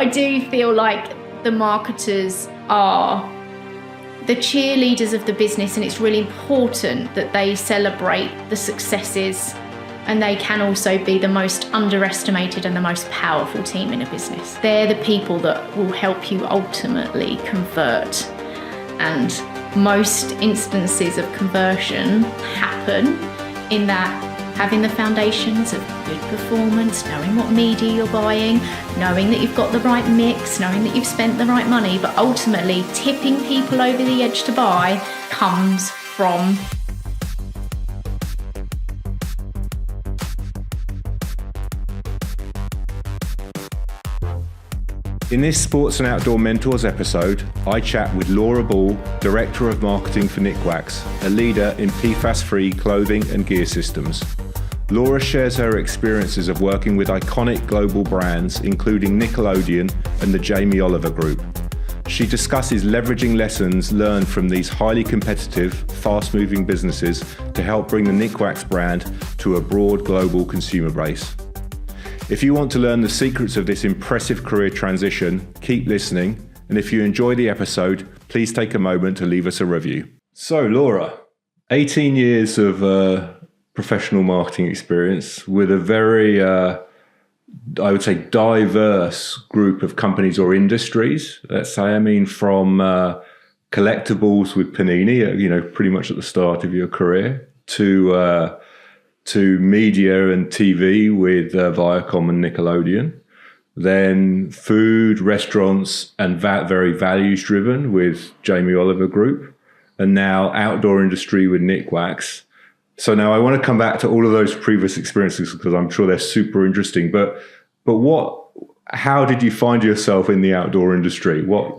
I do feel like the marketers are the cheerleaders of the business, and it's really important that they celebrate the successes, and they can also be the most underestimated and the most powerful team in a business. They're the people that will help you ultimately convert, and most instances of conversion happen in that having the foundations of good performance, knowing what media you're buying, knowing that you've got the right mix, knowing that you've spent the right money, but ultimately tipping people over the edge to buy comes from In this Sports and Outdoor Mentors episode, I chat with Laura Ball, Director of Marketing for Nikwax, a leader in PFAS-free clothing and gear systems. Laura shares her experiences of working with iconic global brands, including Nickelodeon and the Jamie Oliver Group. She discusses leveraging lessons learned from these highly competitive, fast-moving businesses to help bring the Nikwax brand to a broad global consumer base. If you want to learn the secrets of this impressive career transition, keep listening. And if you enjoy the episode, please take a moment to leave us a review. So, Laura, 18 years of professional marketing experience with a very, I would say, diverse group of companies or industries. Let's say, I mean, from collectibles with Panini, pretty much at the start of your career, to media and TV with Viacom and Nickelodeon, then food, restaurants, and very values-driven with Jamie Oliver Group, and now outdoor industry with Nickwax. So now I want to come back to all of those previous experiences because I'm sure they're super interesting. But how did you find yourself in the outdoor industry? Why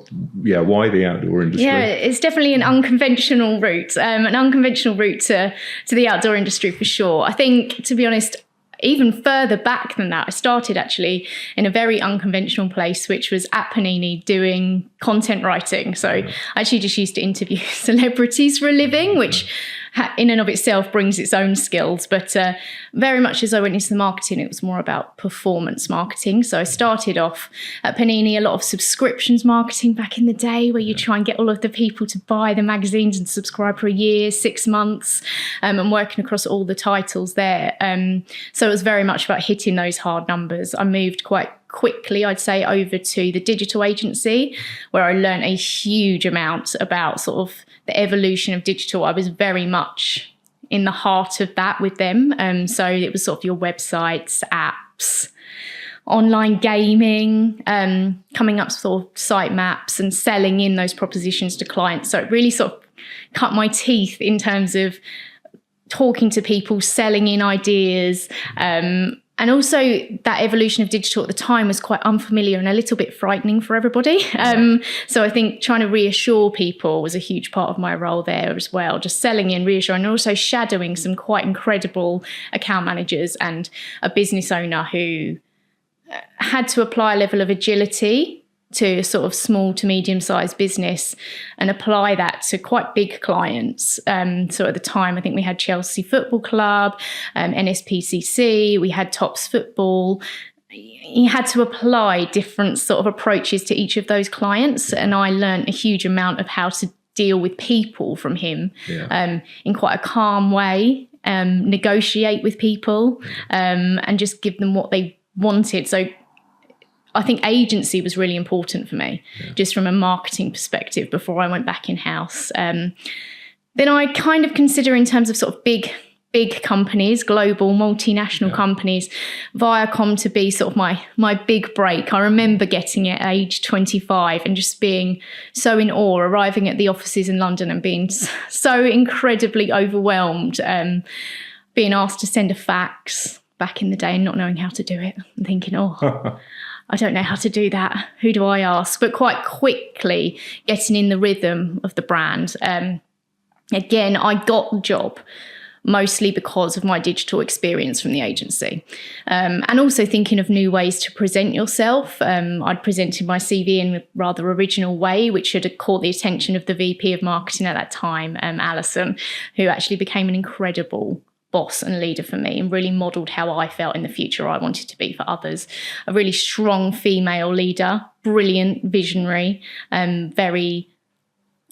the outdoor industry? Yeah, it's definitely an unconventional route to the outdoor industry for sure. I think, to be honest, even further back than that, I started actually in a very unconventional place, which was at Panini doing content writing. So I actually just used to interview celebrities for a living, which in and of itself brings its own skills. But very much as I went into the marketing, it was more about performance marketing. So I started off at Panini, a lot of subscriptions marketing back in the day, where you try and get all of the people to buy the magazines and subscribe for a year, 6 months, and working across all the titles there. So it was very much about hitting those hard numbers. I moved quite quickly, I'd say, over to the digital agency, where I learned a huge amount about sort of the evolution of digital. I was very much in the heart of that with them. So it was sort of your websites, apps, online gaming, coming up with sort of site maps and selling in those propositions to clients. So it really sort of cut my teeth in terms of talking to people, selling in ideas, and also that evolution of digital at the time was quite unfamiliar and a little bit frightening for everybody. So I think trying to reassure people was a huge part of my role there as well, just selling in, reassuring, and also shadowing some quite incredible account managers and a business owner who had to apply a level of agility to a sort of small to medium-sized business and apply that to quite big clients. So at the time, I think we had Chelsea Football Club, NSPCC, we had Tops Football. You had to apply different sort of approaches to each of those clients. And I learned a huge amount of how to deal with people from him in quite a calm way, negotiate with people, and just give them what they wanted. So I think agency was really important for me, just from a marketing perspective before I went back in-house. Then I kind of consider, in terms of sort of big companies, global multinational companies, Viacom to be sort of my big break. I remember getting it at age 25 and just being so in awe, arriving at the offices in London and being so incredibly overwhelmed, being asked to send a fax back in the day and not knowing how to do it and thinking, I don't know how to do that. Who do I ask? But quite quickly getting in the rhythm of the brand. Again, I got the job mostly because of my digital experience from the agency. And also thinking of new ways to present yourself. I'd presented my CV in a rather original way, which had caught the attention of the VP of marketing at that time, Alison, who actually became an incredible boss and leader for me and really modelled how I felt in the future I wanted to be for others. A really strong female leader brilliant, visionary, very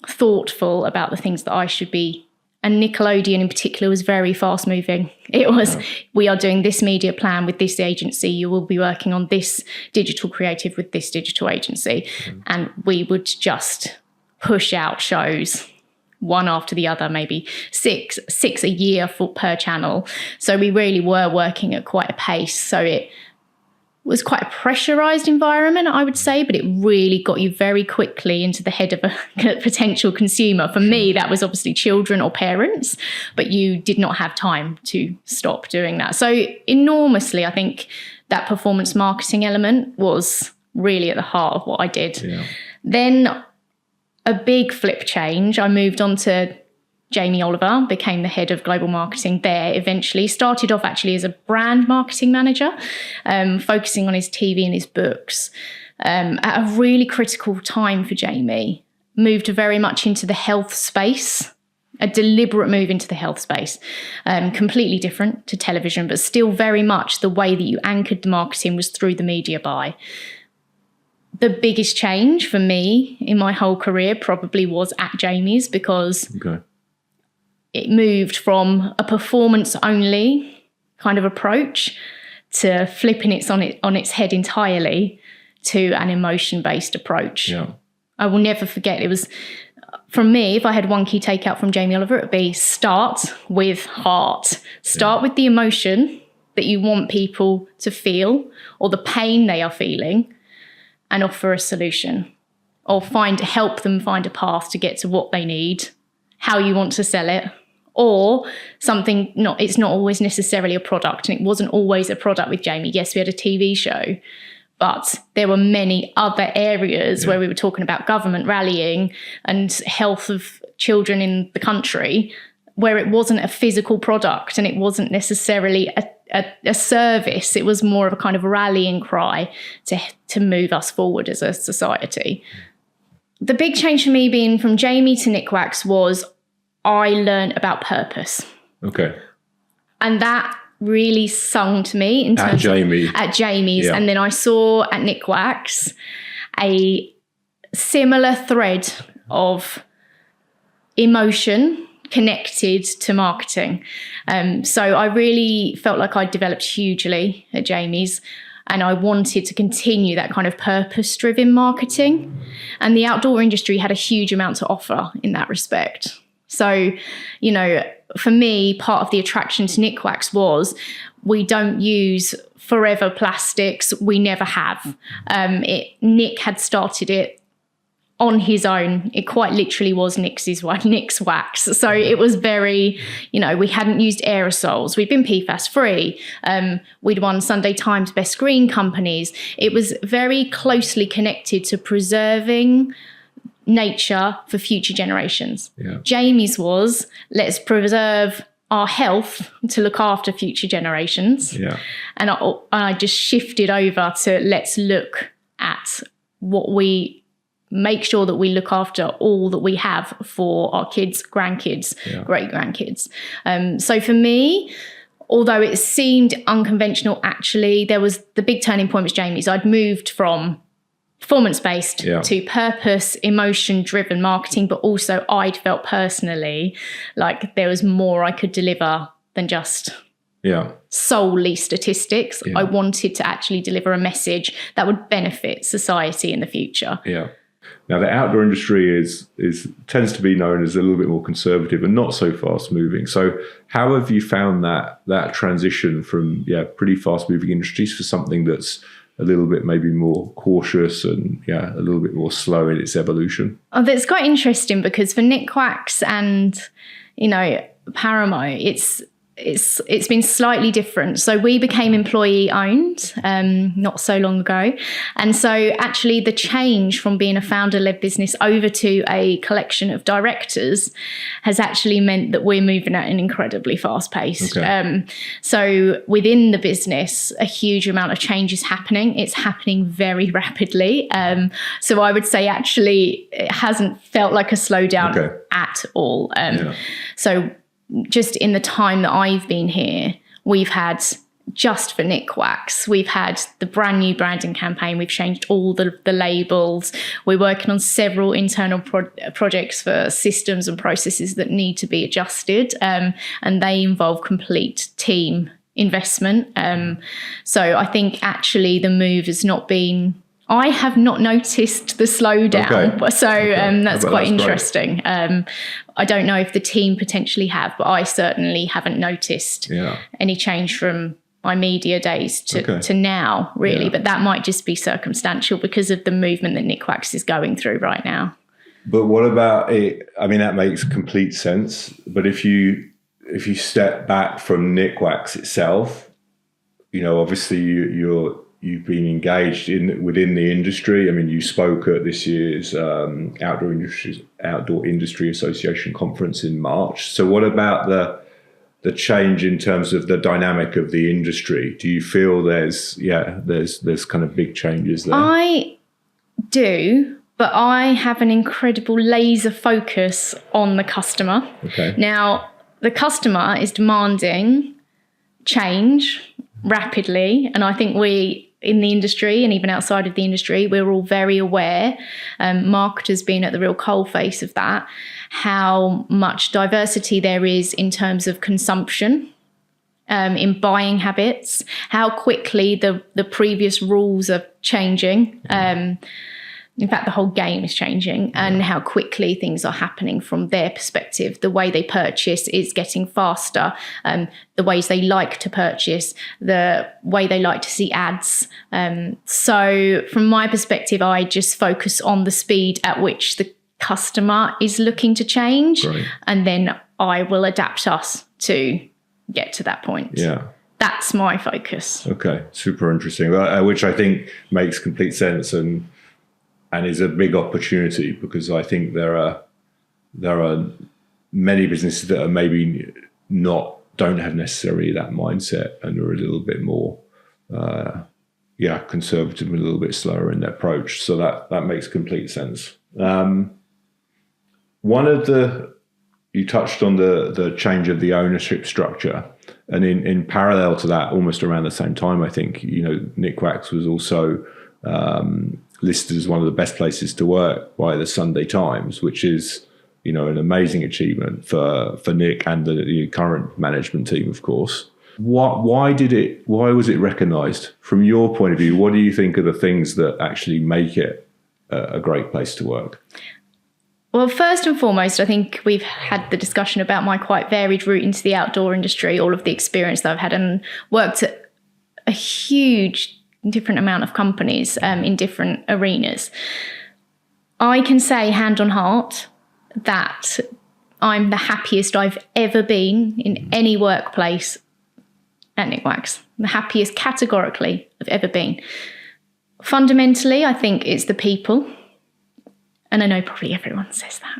thoughtful about the things that I should be. And Nickelodeon in particular was very fast moving. It was, we are doing this media plan with this agency. You will be working on this digital creative with this digital agency. And we would just push out shows one after the other, maybe six a year per channel. So we really were working at quite a pace. So it was quite a pressurized environment, I would say, but it really got you very quickly into the head of a potential consumer. For me, that was obviously children or parents, but you did not have time to stop doing that. So enormously, I think that performance marketing element was really at the heart of what I did. Yeah. Then a big flip change. I moved on to Jamie Oliver, became the head of global marketing there eventually. Started off actually as a brand marketing manager, focusing on his TV and his books. At a really critical time for Jamie, moved very much into the health space, a deliberate move into the health space, completely different to television, but still very much the way that you anchored the marketing was through the media buy. The biggest change for me in my whole career probably was at Jamie's, because it moved from a performance-only kind of approach to flipping it on its head entirely to an emotion-based approach. Yeah. I will never forget, it was, from me, if I had one key takeout from Jamie Oliver, it would be start with heart. Start with the emotion that you want people to feel or the pain they are feeling, and offer a solution or help them find a path to get to what they need, how you want to sell it, or something. It's not always necessarily a product, and it wasn't always a product with Jamie. Yes, we had a TV show, but there were many other areas where we were talking about government rallying and health of children in the country, where it wasn't a physical product and it wasn't necessarily a service. It was more of a kind of rallying cry to move us forward as a society. The big change for me being from Jamie to Nikwax was I learned about purpose. Okay. And that really sung to me in terms at Jamie's. Yeah. And then I saw at Nickwax a similar thread of emotion connected to marketing. So I really felt like I developed hugely at Jamie's, and I wanted to continue that kind of purpose-driven marketing. And the outdoor industry had a huge amount to offer in that respect. So, for me, part of the attraction to Nikwax was we don't use forever plastics. We never have. Nick had started it on his own. It quite literally was Nickwax. So it was very, we hadn't used aerosols. We'd been PFAS free. We'd won Sunday Times Best Green Companies. It was very closely connected to preserving nature for future generations. Yeah. Jamie's was, let's preserve our health to look after future generations. Yeah. And I just shifted over to let's look at make sure that we look after all that we have for our kids, grandkids, great-grandkids. So for me, although it seemed unconventional, actually, there was the big turning point was Jamie's. I'd moved from performance-based to purpose, emotion-driven marketing, but also I'd felt personally like there was more I could deliver than just solely statistics. I wanted to actually deliver a message that would benefit society in the future. Yeah. Now, the outdoor industry tends to be known as a little bit more conservative and not so fast moving. So how have you found that transition from pretty fast moving industries for something that's a little bit maybe more cautious and a little bit more slow in its evolution? Oh, that's quite interesting, because for Nikwax and Paramo, it's been slightly different. So we became employee owned not so long ago. And so actually the change from being a founder-led business over to a collection of directors has actually meant that we're moving at an incredibly fast pace. Okay. So within the business, a huge amount of change is happening. It's happening very rapidly. So I would say actually it hasn't felt like a slowdown at all. So just in the time that I've been here, we've had just for Nikwax. We've had the brand new branding campaign. We've changed all the labels. We're working on several internal projects for systems and processes that need to be adjusted, and they involve complete team investment. So I think actually the move has not been... I have not noticed the slowdown. Okay. So that's quite interesting. I don't know if the team potentially have, but I certainly haven't noticed any change from my media days to now, really. But that might just be circumstantial because of the movement that Nikwax is going through right now. But what about it? I mean, that makes complete sense. But if you step back from Nikwax itself, obviously you've been engaged within the industry. I mean, you spoke at this year's Outdoor Industry Association conference in March. So what about the change in terms of the dynamic of the industry? Do you feel there's kind of big changes there? I do, but I have an incredible laser focus on the customer. Okay. Now, the customer is demanding change rapidly, and I think we in the industry and even outside of the industry, we're all very aware, marketers being at the real coalface of that, how much diversity there is in terms of consumption, in buying habits, how quickly the previous rules are changing. In fact, the whole game is changing, and how quickly things are happening from their perspective. The way they purchase is getting faster. The ways they like to purchase, the way they like to see ads. So from my perspective, I just focus on the speed at which the customer is looking to change. Right. And then I will adapt us to get to that point. Yeah. That's my focus. Okay, super interesting, which I think makes complete sense and is a big opportunity, because I think there are many businesses that are maybe don't have necessarily that mindset and are a little bit more conservative and a little bit slower in their approach. So that makes complete sense. You touched on the change of the ownership structure, and in parallel to that, almost around the same time, I think Nikwax was also listed as one of the best places to work by the Sunday Times, which is, an amazing achievement for Nick and the current management team, of course. Why was it recognised? From your point of view, what do you think are the things that actually make it a great place to work? Well, first and foremost, I think we've had the discussion about my quite varied route into the outdoor industry, all of the experience that I've had, and worked at a huge different amount of companies in different arenas. I can say hand on heart that I'm the happiest I've ever been in any workplace at Nikwax. The happiest categorically I've ever been. Fundamentally, I think it's the people. And I know probably everyone says that,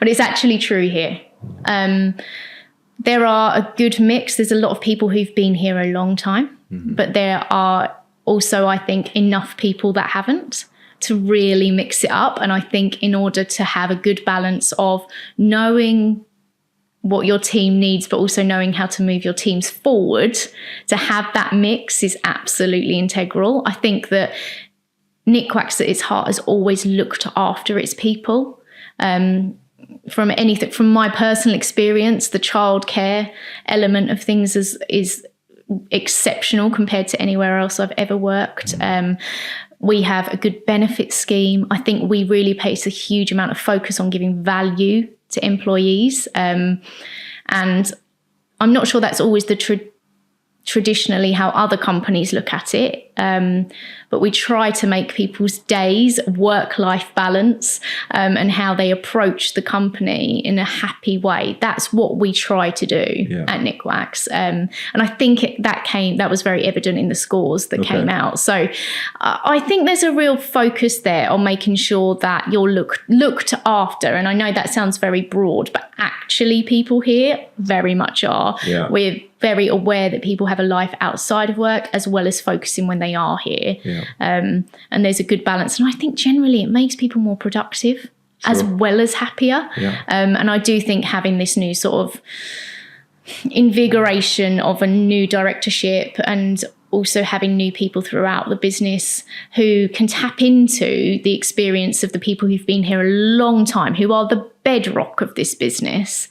but it's actually true here. There are a good mix. There's a lot of people who've been here a long time, but there are also, I think, enough people that haven't, to really mix it up. And I think in order to have a good balance of knowing what your team needs, but also knowing how to move your teams forward, to have that mix is absolutely integral. I think that Nikwax at its heart has always looked after its people. From my personal experience, the childcare element of things is exceptional compared to anywhere else I've ever worked. We have a good benefit scheme. I think we really place a huge amount of focus on giving value to employees. And I'm not sure that's always traditionally how other companies look at it. But we try to make people's days work-life balance and how they approach the company in a happy way. That's what we try to do at Nikwax. And I think that was very evident in the scores that came out. So I think there's a real focus there on making sure that you're looked after. And I know that sounds very broad, but actually people here very much are. Yeah. We're very aware that people have a life outside of work as well as focusing when they are here. Yeah. And there's a good balance. And I think generally it makes people more productive as well as happier. Yeah. And I do think having this new sort of invigoration of a new directorship, and also having new people throughout the business who can tap into the experience of the people who've been here a long time, who are the bedrock of this business,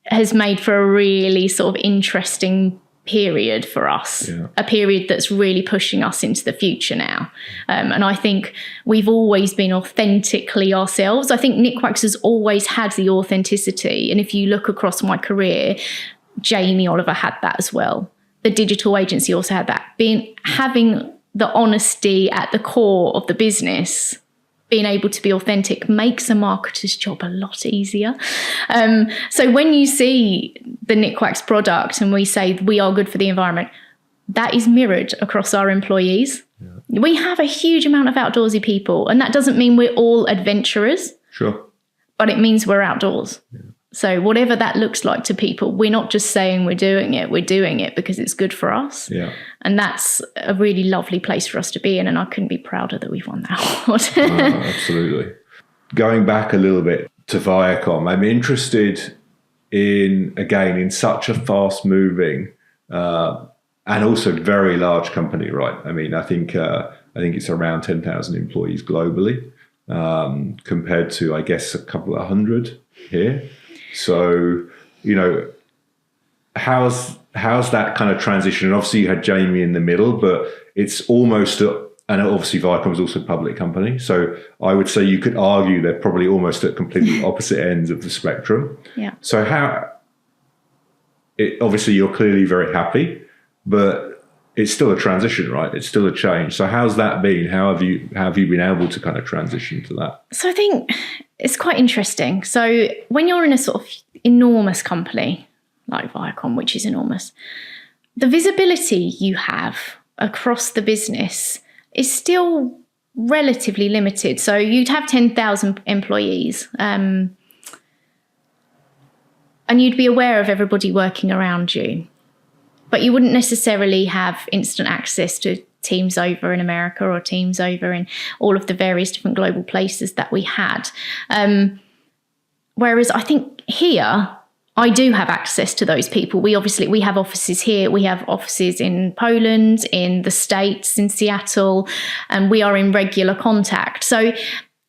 has made for a really sort of interesting period for us, a period that's really pushing us into the future now. And I think we've always been authentically ourselves. I think Nikwax has always had the authenticity. And if you look across my career, Jamie Oliver had that as well. The digital agency also had that. Having the honesty at the core of the business, being able to be authentic, makes a marketer's job a lot easier. So when you see the Nikwax product and we say we are good for the environment, that is mirrored across our employees. Yeah. We have a huge amount of outdoorsy people, and that doesn't mean we're all adventurers. Sure. But it means we're outdoors. Yeah. So whatever that looks like to people, we're not just saying we're doing it because it's good for us. Yeah. And that's a really lovely place for us to be in. And I couldn't be prouder that we've won that award. Absolutely. Going back a little bit to Viacom, I'm interested in such a fast moving and also very large company, right? I mean, I think it's around 10,000 employees globally compared to, I guess, a couple of hundred here. So, how's that kind of transition? And obviously you had Jamie in the middle, but it's almost, and obviously Viacom is also a public company. So I would say you could argue they're probably almost at completely opposite ends of the spectrum. Yeah. So obviously you're clearly very happy, but it's still a transition, right? It's still a change. So how's that been? How have you been able to kind of transition to that? So I think it's quite interesting. So when you're in a sort of enormous company like Viacom, which is enormous, the visibility you have across the business is still relatively limited. So you'd have 10,000 employees, and you'd be aware of everybody working around you. But you wouldn't necessarily have instant access to teams over in America or teams over in all of the various different global places that we had. Whereas I think here, I do have access to those people. We have offices here. We have offices in Poland, in the States, in Seattle, and we are in regular contact. So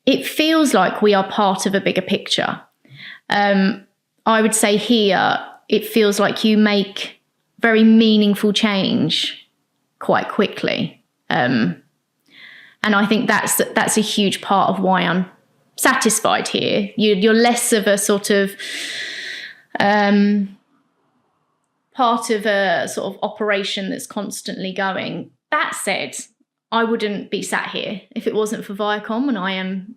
it feels like we are part of a bigger picture. I would say here, it feels like you make very meaningful change quite quickly. And I think that's a huge part of why I'm satisfied here. You're less of a sort of part of a sort of operation that's constantly going. That said, I wouldn't be sat here if it wasn't for Viacom, and I am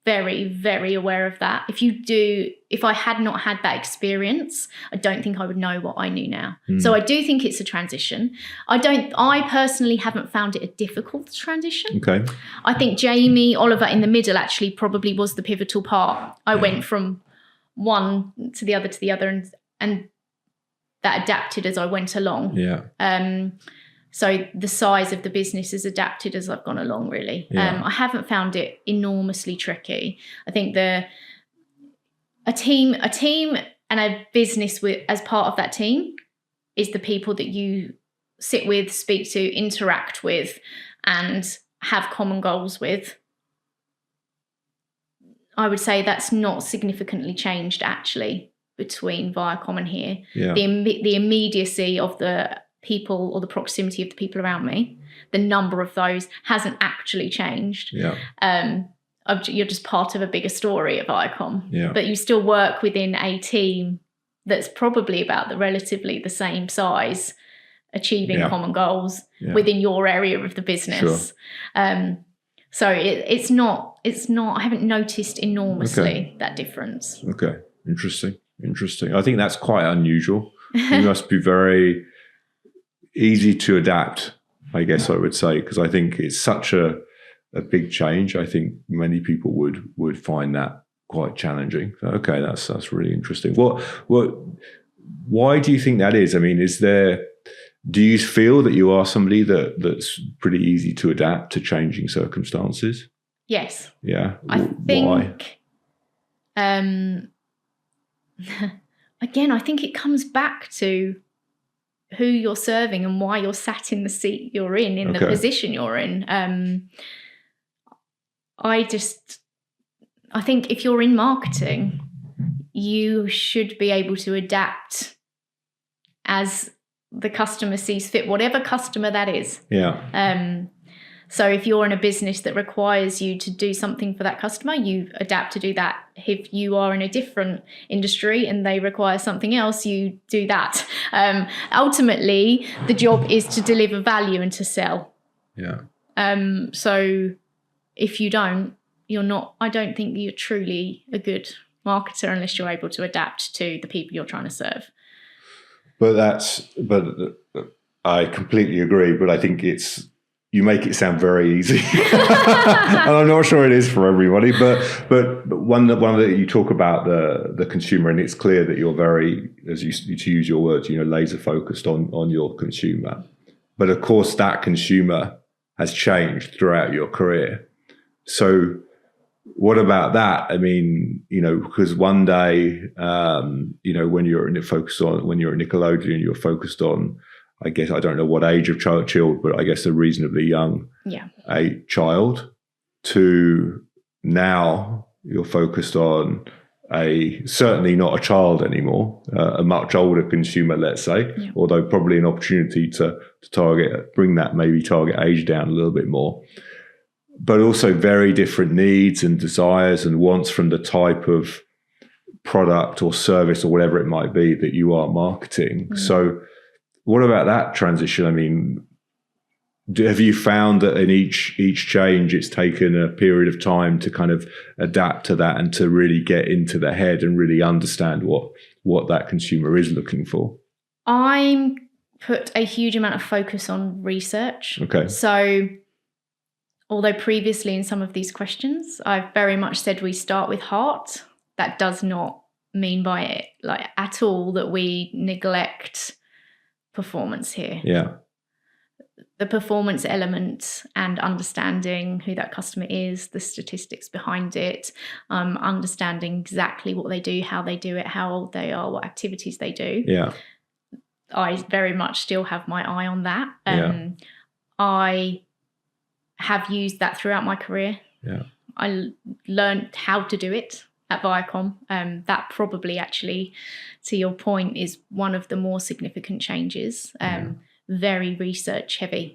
very, very aware of that. If I had not had that experience, I don't think I would know what I knew now. So I do think it's a transition. I personally haven't found it a difficult transition. Okay. I think Jamie Oliver in the middle actually probably was the pivotal part. I went from one to the other, and that adapted as I went along. Yeah. So the size of the business has adapted as I've gone along, really. Yeah. I haven't found it enormously tricky. I think a team and a business as part of that team is the people that you sit with, speak to, interact with, and have common goals with. I would say that's not significantly changed, actually, between Viacom and here. Yeah. The immediacy of the people, or the proximity of the people around me, the number of those hasn't actually changed. Yeah. You're just part of a bigger story at Viacom. Yeah. But you still work within a team that's probably about relatively the same size, achieving common goals within your area of the business. Sure. So it's not, I haven't noticed enormously that difference. Okay. Interesting. I think that's quite unusual. You must be very easy to adapt, I guess I would say, because I think it's such a big change. I think many people would find that quite challenging. Okay, that's really interesting. Why do you think that is? I mean, do you feel that you are somebody that's pretty easy to adapt to changing circumstances? Yes. Yeah. I think again, I think it comes back to who you're serving and why you're sat in the seat you're in the position you're in. I think if you're in marketing, you should be able to adapt as the customer sees fit, whatever customer that is. Yeah. So if you're in a business that requires you to do something for that customer, you adapt to do that. If you are in a different industry and they require something else, you do that. Ultimately, the job is to deliver value and to sell. Yeah. So if you don't, I don't think you're truly a good marketer unless you're able to adapt to the people you're trying to serve. But I completely agree. But I think you make it sound very easy, and I'm not sure it is for everybody. But one that you talk about the consumer, and it's clear that you're very, as you to use your words, laser focused on your consumer. But of course, that consumer has changed throughout your career. So what about that? I mean, because one day, when you're at Nickelodeon, you're focused on, I guess, I don't know what age of child, but I guess a reasonably young a child, to now you're focused on certainly not a child anymore, a much older consumer, let's say, although probably an opportunity to bring that target age down a little bit more. But also very different needs and desires and wants from the type of product or service or whatever it might be that you are marketing. Mm. So what about that transition? I mean, have you found that in each change, it's taken a period of time to kind of adapt to that and to really get into the head and really understand what that consumer is looking for? I put a huge amount of focus on research. Okay. So although previously in some of these questions, I've very much said we start with heart, that does not mean by it at all that we neglect performance here. Yeah. The performance element and understanding who that customer is, the statistics behind it, understanding exactly what they do, how they do it, how old they are, what activities they do. Yeah. I very much still have my eye on that. I have used that throughout my career. Yeah. I learned how to do it at Viacom. That probably actually, to your point, is one of the more significant changes. Very research heavy,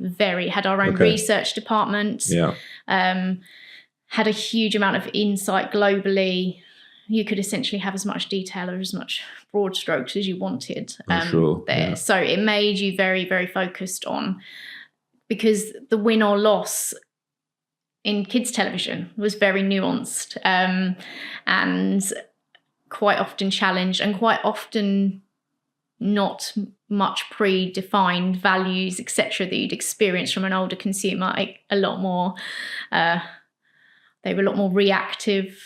had our own research department. Yeah. Had a huge amount of insight globally. You could essentially have as much detail or as much broad strokes as you wanted sure. there. Yeah. So it made you very, very focused on, because the win or loss in kids television was very nuanced and quite often challenged, and quite often not much predefined values, etc., that you'd experience from an older consumer. A lot more, they were a lot more reactive,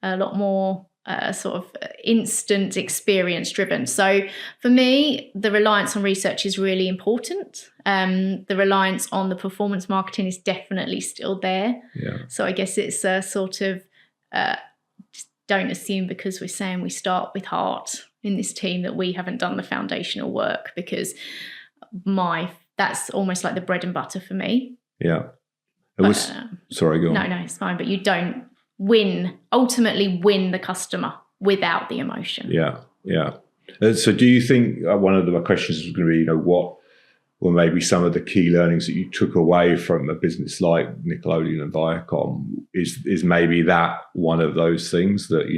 a lot more sort of instant experience driven. So for me, the reliance on research is really important. The reliance on the performance marketing is definitely still there. Yeah. So I guess it's a sort of don't assume because we're saying we start with heart in this team that we haven't done the foundational work, because that's almost like the bread and butter for me. Yeah. Sorry, go on. No, it's fine. But you don't ultimately win the customer without the emotion. Yeah. So do you think one of my questions is going to be, what were maybe some of the key learnings that you took away from a business like Nickelodeon and Viacom? Is maybe that one of those things that,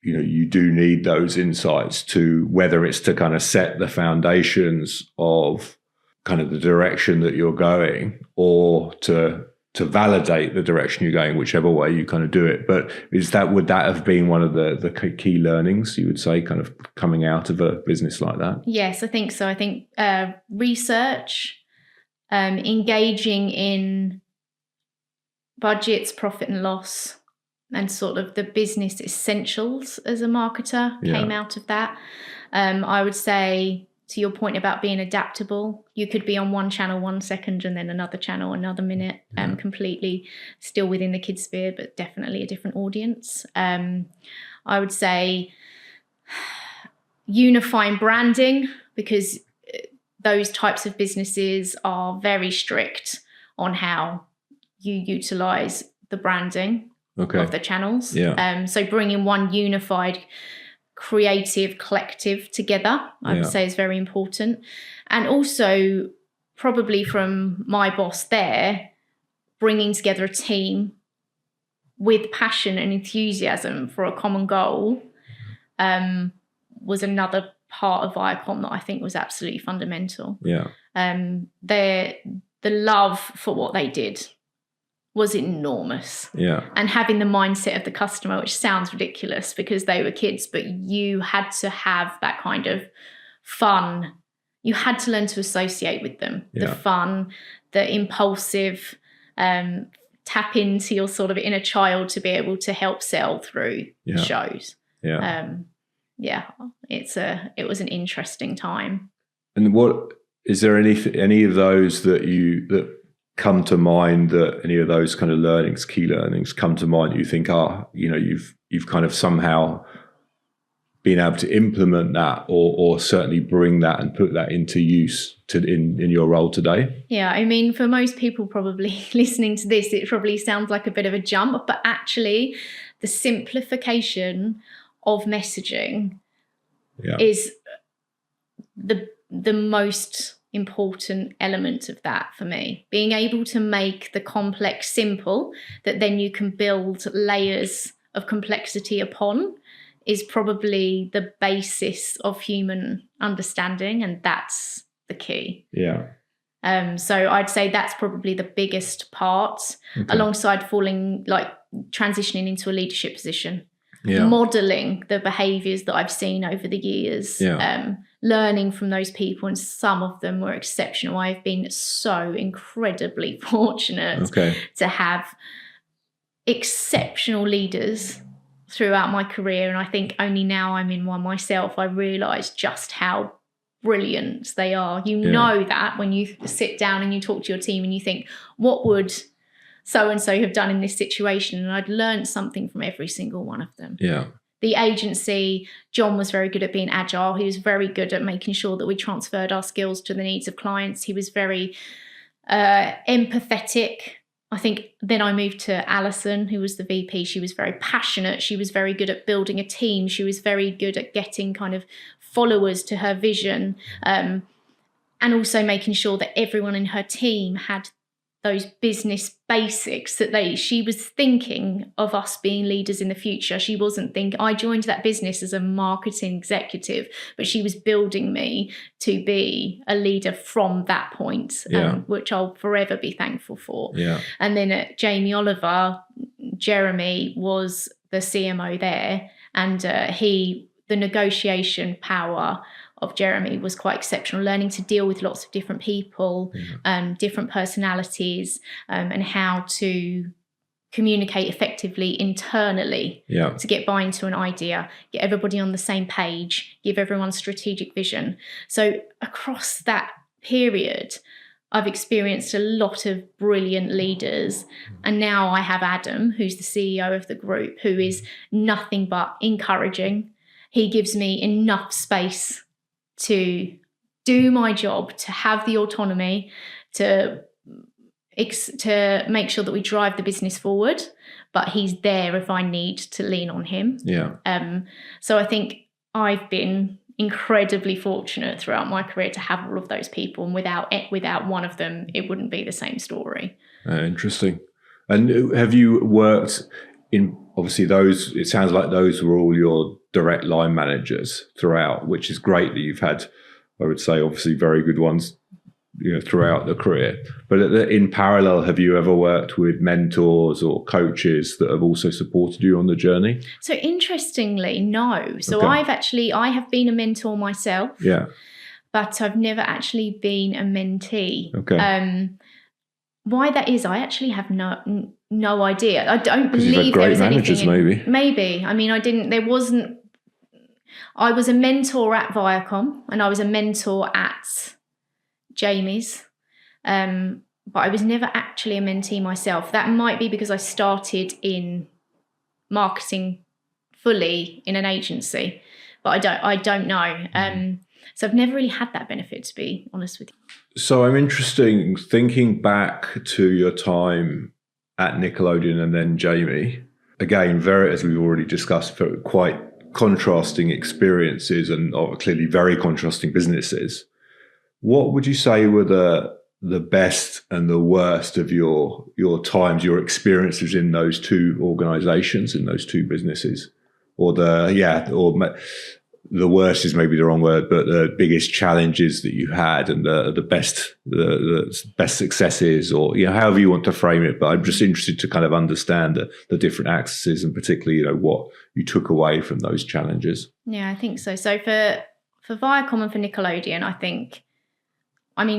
you do need those insights to, whether it's to kind of set the foundations of kind of the direction that you're going, or to validate the direction you're going, whichever way you kind of do it. But would that have been one of the key learnings, you would say, kind of coming out of a business like that? Yes, I think so. I think research, engaging in budgets, profit and loss, and sort of the business essentials as a marketer came out of that. I would say, to your point about being adaptable, you could be on one channel 1 second and then another channel another minute, completely still within the kids sphere, but definitely a different audience. I would say unifying branding, because those types of businesses are very strict on how you utilize the branding of the channels. So bringing one unified creative collective together, I would say, is very important. And also probably from my boss there, bringing together a team with passion and enthusiasm for a common goal was another part of Viacom that I think was absolutely fundamental. The love for what they did was enormous. And having the mindset of the customer, which sounds ridiculous because they were kids, but you had to have that kind of fun. You had to learn to associate with them. The fun, the impulsive, tap into your sort of inner child to be able to help sell through shows. It was an interesting time. And what is there any of those that come to mind, that any of those kind of learnings, key learnings come to mind that you think you've kind of somehow been able to implement that or certainly bring that and put that into use in your role today? Yeah, I mean, for most people probably listening to this, it probably sounds like a bit of a jump, but actually the simplification of messaging is the most important element of that for me. Being able to make the complex simple, that then you can build layers of complexity upon, is probably the basis of human understanding, and that's the key. So I'd say that's probably the biggest part, alongside transitioning into a leadership position. Modeling the behaviors that I've seen over the years, learning from those people, and some of them were exceptional. I've been so incredibly fortunate to have exceptional leaders throughout my career, and I think only now I'm in one myself, I realise just how brilliant they are. You know that when you sit down and you talk to your team and you think, what would so-and-so have done in this situation? And I'd learned something from every single one of them. The agency, John was very good at being agile. He was very good at making sure that we transferred our skills to the needs of clients. He was very empathetic. I think then I moved to Alison, who was the VP. She was very passionate. She was very good at building a team. She was very good at getting kind of followers to her vision, and also making sure that everyone in her team had those business basics, that she was thinking of us being leaders in the future. She wasn't thinking, I joined that business as a marketing executive, but she was building me to be a leader from that point, which I'll forever be thankful for. And then at Jamie Oliver, Jeremy was the CMO there, and the negotiation power of Jeremy was quite exceptional, learning to deal with lots of different people, different personalities, and how to communicate effectively internally to get buy-in to an idea, get everybody on the same page, give everyone strategic vision. So across that period, I've experienced a lot of brilliant leaders. And now I have Adam, who's the CEO of the group, who is nothing but encouraging. He gives me enough space to do my job, to have the autonomy, to make sure that we drive the business forward, but he's there if I need to lean on him. So I think I've been incredibly fortunate throughout my career to have all of those people, and without one of them, it wouldn't be the same story. Interesting. And have you worked in, obviously those, it sounds like those were all your direct line managers throughout, which is great that you've had, I would say, obviously very good ones, throughout the career. But in parallel, have you ever worked with mentors or coaches that have also supported you on the journey? So interestingly, no. So I have been a mentor myself. But I've never actually been a mentee. Why that is, I actually have no idea. I don't believe there was anything. Maybe. I mean, I was a mentor at Viacom, and I was a mentor at Jamie's, but I was never actually a mentee myself. That might be because I started in marketing fully in an agency, but I don't know. So I've never really had that benefit, to be honest with you. So I'm interested, thinking back to your time at Nickelodeon and then Jamie. Again, very, as we've already discussed, quite contrasting experiences and clearly very contrasting businesses. What would you say were the best and the worst of your times, your experiences in those two organizations, in those two businesses? Or the worst is maybe the wrong word, but the biggest challenges that you had and the best successes, or however you want to frame it. But I'm just interested to kind of understand the different axes, and particularly what you took away from those challenges. Yeah, I think so. So for Viacom and for Nickelodeon,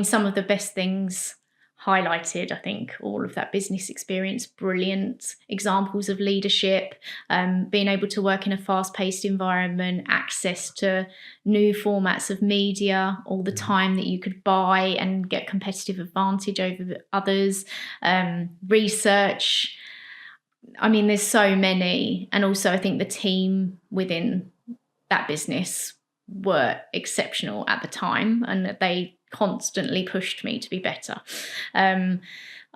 some of the best things highlighted, I think, all of that business experience, brilliant examples of leadership, being able to work in a fast-paced environment, access to new formats of media, all the time that you could buy and get competitive advantage over others, research. There's so many. And also I think the team within that business were exceptional at the time, and that they constantly pushed me to be better. I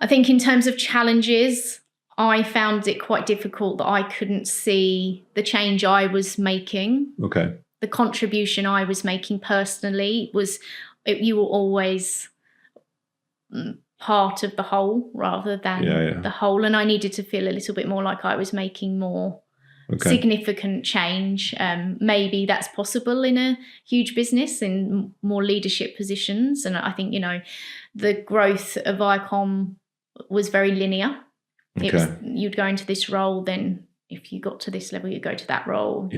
think in terms of challenges, I found it quite difficult that I couldn't see the change I was making. Okay. The contribution I was making personally you were always part of the whole rather than the whole. And I needed to feel a little bit more like I was making more significant change. Maybe that's possible in a huge business in more leadership positions. And I think, the growth of Viacom was very linear. You'd go into this role, then if you got to this level, you go to that role.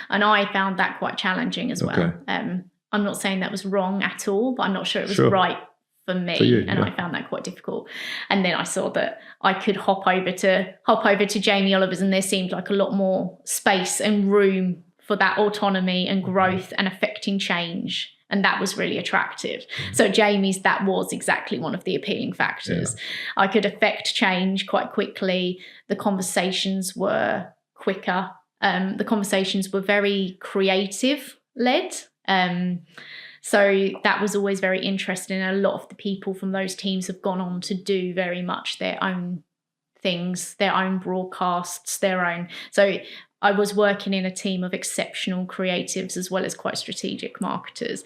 And I found that quite challenging as well. I'm not saying that was wrong at all, but I'm not sure it was right for me, I found that quite difficult. And then I saw that I could hop over to Jamie Oliver's, and there seemed like a lot more space and room for that autonomy and growth and affecting change, and that was really attractive. So Jamie's, that was exactly one of the appealing factors. I could affect change quite quickly. The conversations were quicker. The conversations were very creative led. So that was always very interesting. A lot of the people from those teams have gone on to do very much their own things, their own broadcasts, their own. So I was working in a team of exceptional creatives as well as quite strategic marketers.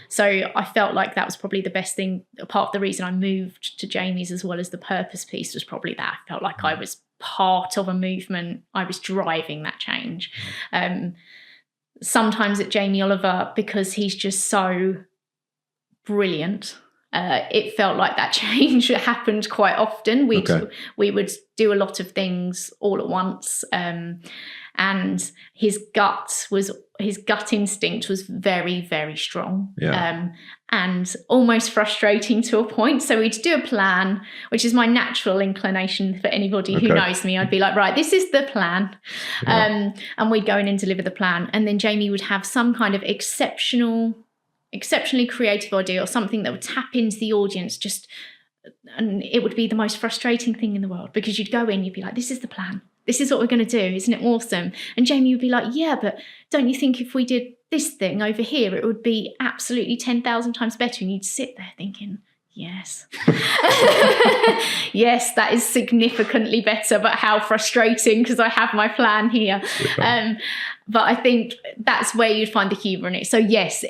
So I felt like that was probably the best thing. Part of the reason I moved to Jamie's as well as the purpose piece was probably that. I felt like I was part of a movement. I was driving that change. Sometimes at Jamie Oliver, because he's just so brilliant, it felt like that change happened quite often. We would do a lot of things all at once, and his gut instinct was very, very strong, and almost frustrating to a point. So we'd do a plan, which is my natural inclination for anybody who knows me. I'd be like, right, this is the plan, and we'd go in and deliver the plan, and then Jamie would have some kind of exceptionally creative idea or something that would tap into the audience, and it would be the most frustrating thing in the world, because you'd go in, you'd be like, this is the plan, this is what we're going to do, isn't it awesome? And Jamie would be like, yeah, but don't you think if we did this thing over here, it would be absolutely 10,000 times better? And you'd sit there thinking, yes. Yes, that is significantly better, but how frustrating, because I have my plan here. But I think that's where you'd find the humour in it. So yes,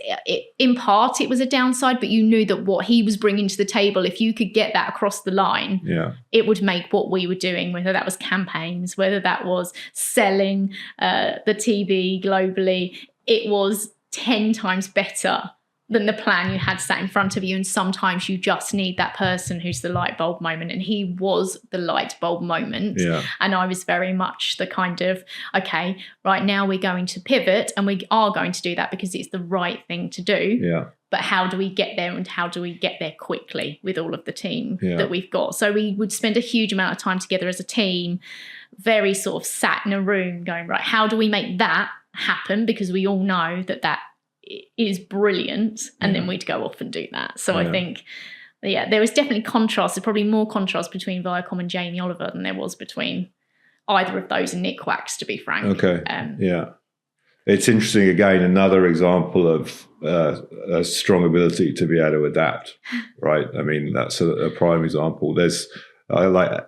in part it was a downside, but you knew that what he was bringing to the table, if you could get that across the line, it would make what we were doing, whether that was campaigns, whether that was selling the TV globally, it was 10 times better than the plan you had sat in front of you. And sometimes you just need that person who's the light bulb moment. And he was the light bulb moment. And I was very much the kind of, okay, right now we're going to pivot, and we are going to do that because it's the right thing to do. But how do we get there, and how do we get there quickly with all of the team that we've got? So we would spend a huge amount of time together as a team, very sort of sat in a room going, right, how do we make that happen? Because we all know that is brilliant, and then we'd go off and do that. So I think there was definitely contrast. There's probably more contrast between Viacom and Jamie Oliver than there was between either of those and Nickwax, to be frank. It's interesting, again, another example of a strong ability to be able to adapt, right? I mean, that's a prime example. I like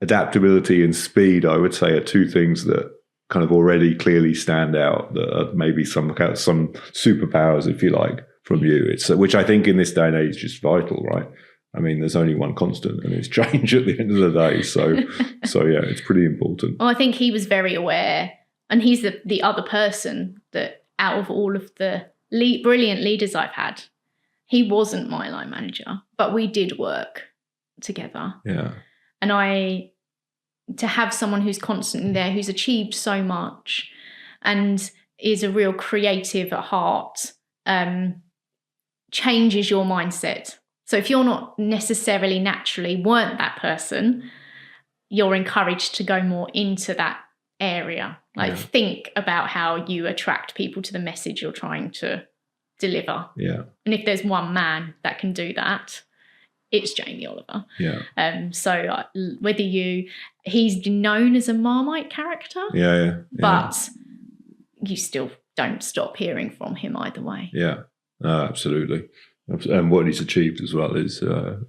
adaptability and speed, I would say, are two things that kind of already clearly stand out, that are maybe some superpowers, if you like, from you. Which I think in this day and age is just vital, right? I mean, there's only one constant, and it's change at the end of the day. So yeah, it's pretty important. Well, I think he was very aware, and he's the other person that out of all of the brilliant leaders I've had, he wasn't my line manager, but we did work together. Yeah. And to have someone who's constantly there, who's achieved so much and is a real creative at heart, changes your mindset. So if you're not necessarily weren't that person, you're encouraged to go more into that area. Think about how you attract people to the message you're trying to deliver. Yeah. And if there's one man that can do that, it's Jamie Oliver. Yeah. So whether he's known as a Marmite character. Yeah. But you still don't stop hearing from him either way. Yeah. Absolutely. And what he's achieved as well is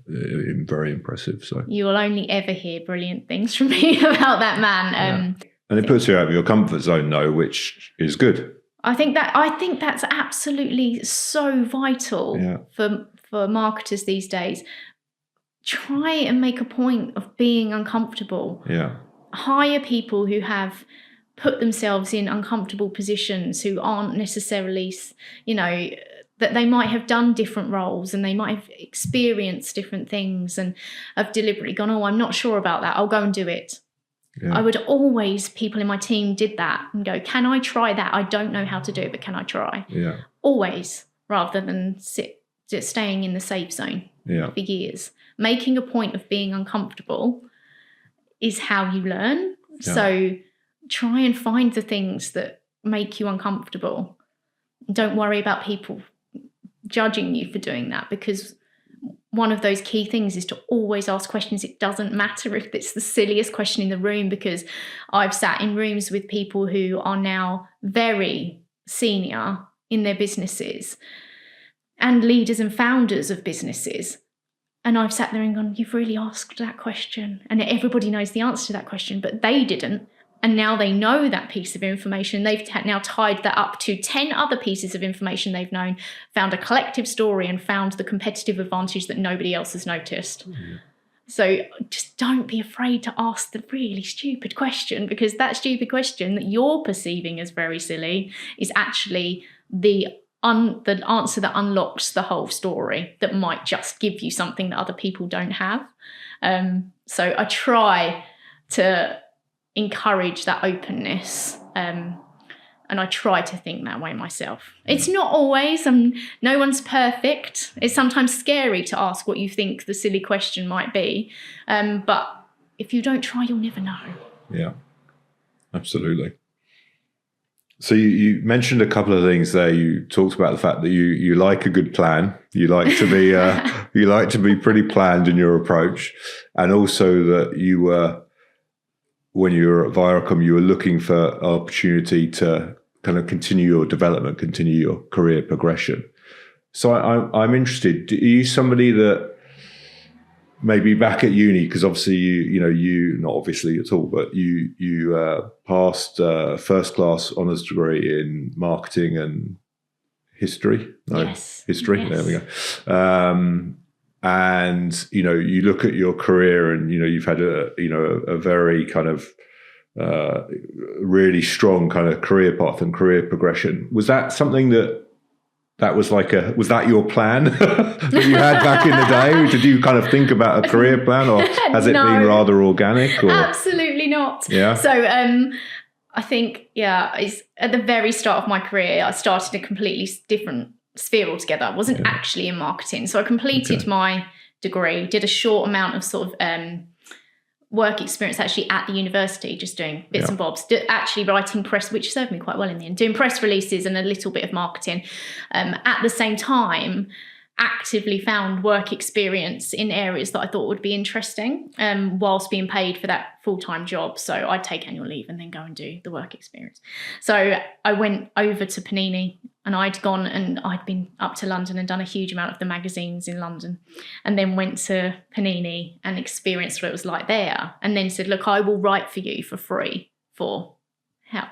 very impressive. So you will only ever hear brilliant things from me about that man. And it puts you out of your comfort zone, though, which is good. I think that's absolutely so vital for marketers these days. Try and make a point of being uncomfortable. Yeah. Hire people who have put themselves in uncomfortable positions, who aren't necessarily, that they might have done different roles and they might have experienced different things and have deliberately gone, oh, I'm not sure about that, I'll go and do it. Yeah. I would always, people in my team did that and go, can I try that? I don't know how to do it, but can I try? Yeah. Always, rather than just staying in the safe zone for years. Making a point of being uncomfortable is how you learn. Yeah. So try and find the things that make you uncomfortable. Don't worry about people judging you for doing that, because one of those key things is to always ask questions. It doesn't matter if it's the silliest question in the room, because I've sat in rooms with people who are now very senior in their businesses and leaders and founders of businesses. And I've sat there and gone, you've really asked that question. And everybody knows the answer to that question, but they didn't. And now they know that piece of information. They've now tied that up to 10 other pieces of information they've known, found a collective story and found the competitive advantage that nobody else has noticed. Mm-hmm. So just don't be afraid to ask the really stupid question, because that stupid question that you're perceiving as very silly is actually the answer that unlocks the whole story, that might just give you something that other people don't have. So I try to encourage that openness, and I try to think that way myself. It's not always, no one's perfect. It's sometimes scary to ask what you think the silly question might be, but if you don't try, you'll never know. Yeah, absolutely. So you mentioned a couple of things there. You talked about the fact that you like a good plan. You like to be you like to be pretty planned in your approach, and also that you were, when you were at Viracom, you were looking for opportunity to kind of continue your development, continue your career progression. So I'm interested. Are you somebody that maybe back at uni, because obviously you not obviously at all, but you passed first class honours degree in marketing and history. Yes. History. Yes. There we go. And you look at your career, and you've had a very kind of really strong kind of career path and career progression. Was that something was that your plan that you had back in the day? Did you kind of think about a career plan, or has it been rather organic? Or? Absolutely not. Yeah. So I think, it's at the very start of my career, I started a completely different sphere altogether. I wasn't actually in marketing. So I completed my degree, did a short amount of sort of work experience actually at the university, just doing bits and bobs, actually writing press, which served me quite well in the end, doing press releases and a little bit of marketing. At the same time, actively found work experience in areas that I thought would be interesting, whilst being paid for that full-time job. So I'd take annual leave and then go and do the work experience. So I went over to Panini, and I'd gone and I'd been up to London and done a huge amount of the magazines in London, and then went to Panini and experienced what it was like there, and then said, look, I will write for you for free for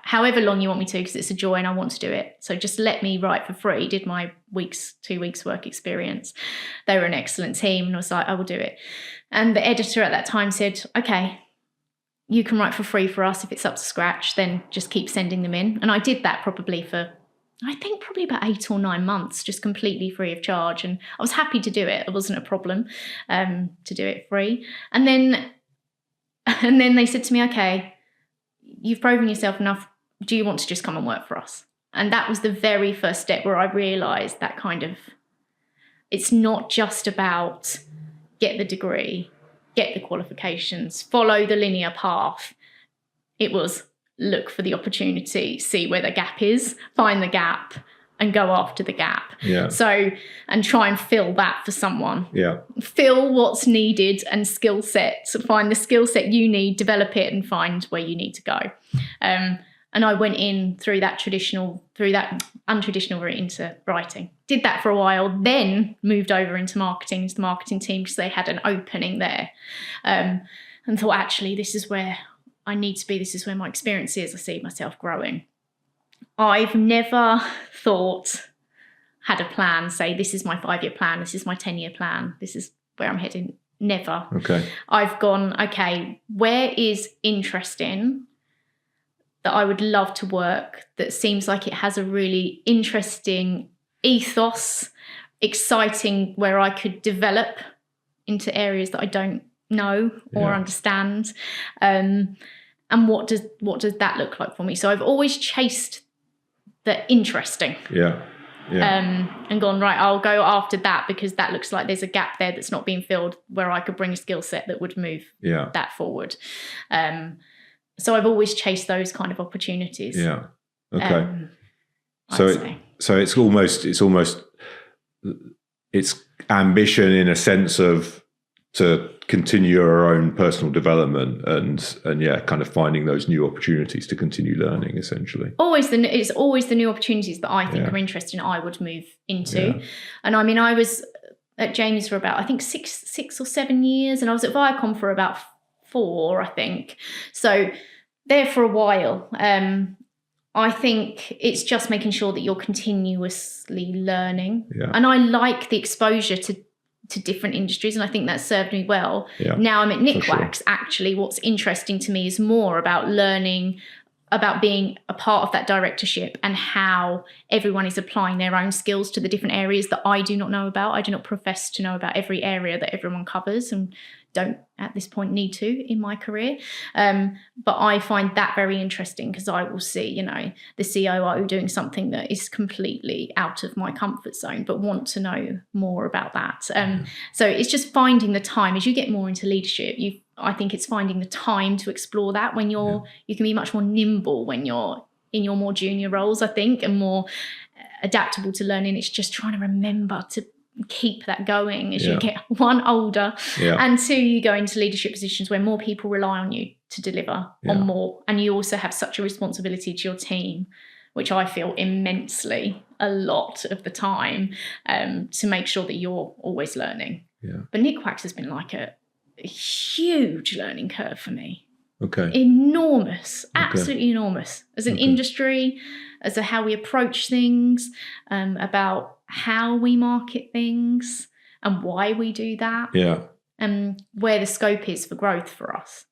however long you want me to, because it's a joy and I want to do it. So just let me write for free. Did my 2 weeks work experience. They were an excellent team, and I was like, I will do it. And the editor at that time said, okay, you can write for free for us. If it's up to scratch, then just keep sending them in. And I did that probably for, I think probably about 8 or 9 months, just completely free of charge. And I was happy to do it. It wasn't a problem to do it free. And then they said to me, okay, you've proven yourself enough. Do you want to just come and work for us? And that was the very first step where I realised that kind of, it's not just about get the degree, get the qualifications, follow the linear path. It was look for the opportunity, see where the gap is, find the gap, and go after the gap. Yeah. So, and try and fill that for someone. Yeah. Fill what's needed and skill set. So find the skill set you need, develop it, and find where you need to go. And I went in through that untraditional route into writing. Did that for a while, then moved over into marketing, into the marketing team, because they had an opening there. And thought, actually, this is where I need to be. This is where my experience is. I see myself growing. I've never had a plan, say, this is my 5-year plan, this is my 10-year plan, this is where I'm heading. Never. Okay. I've gone, okay, where is interesting that I would love to work, that seems like it has a really interesting ethos, exciting, where I could develop into areas that I don't know or understand. And what does that look like for me? So I've always chased the interesting. Yeah. And gone, right, I'll go after that because that looks like there's a gap there that's not being filled where I could bring a skill set that would move that forward. So I've always chased those kind of opportunities. Yeah. Okay. So it's almost it's ambition in a sense of to continue your own personal development and kind of finding those new opportunities to continue learning, essentially. It's always the new opportunities that I think are interesting I would move into. Yeah. And I mean, I was at James for about, I think, six or 7 years, and I was at Viacom for about 4, I think. So there for a while. I think it's just making sure that you're continuously learning. Yeah. And I like the exposure to different industries, and I think that's served me well. Yeah. Now I'm at Nikwax. Sure. Actually, what's interesting to me is more about learning about being a part of that directorship and how everyone is applying their own skills to the different areas that I do not know about. I do not profess to know about every area that everyone covers, and don't at this point need to in my career. But I find that very interesting because I will see, the COO doing something that is completely out of my comfort zone, but want to know more about that. So it's just finding the time as you get more into leadership. I think it's finding the time to explore that when you can be much more nimble when you're in your more junior roles, I think, and more adaptable to learning. It's just trying to remember to keep that going as you get, 1, older, and 2, you go into leadership positions where more people rely on you to deliver on more, and you also have such a responsibility to your team, which I feel immensely a lot of the time, to make sure that you're always learning. But Nikwax has been like a huge learning curve for me. Enormous, absolutely enormous, as an industry, as to how we approach things, about how we market things and why we do that, and where the scope is for growth for us.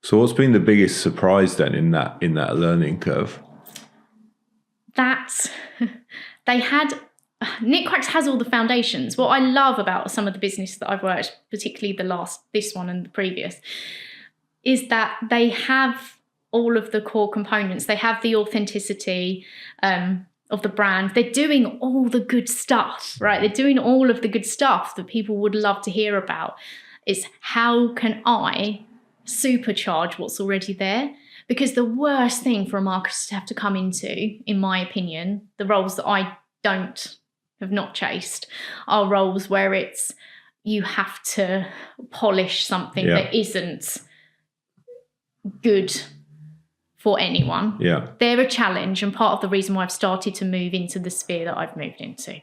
So what's been the biggest surprise then in that learning curve? That Nikwax has all the foundations. What I love about some of the business that I've worked, particularly this one and the previous, is that they have all of the core components. They have the authenticity of the brand. They're doing all the good stuff, right? They're doing all of the good stuff that people would love to hear about. It's how can I supercharge what's already there? Because the worst thing for a marketer to have to come into, in my opinion, the roles that I don't have not chased are roles where it's you have to polish something that isn't good for anyone. Yeah. They're a challenge, and part of the reason why I've started to move into the sphere that I've moved into.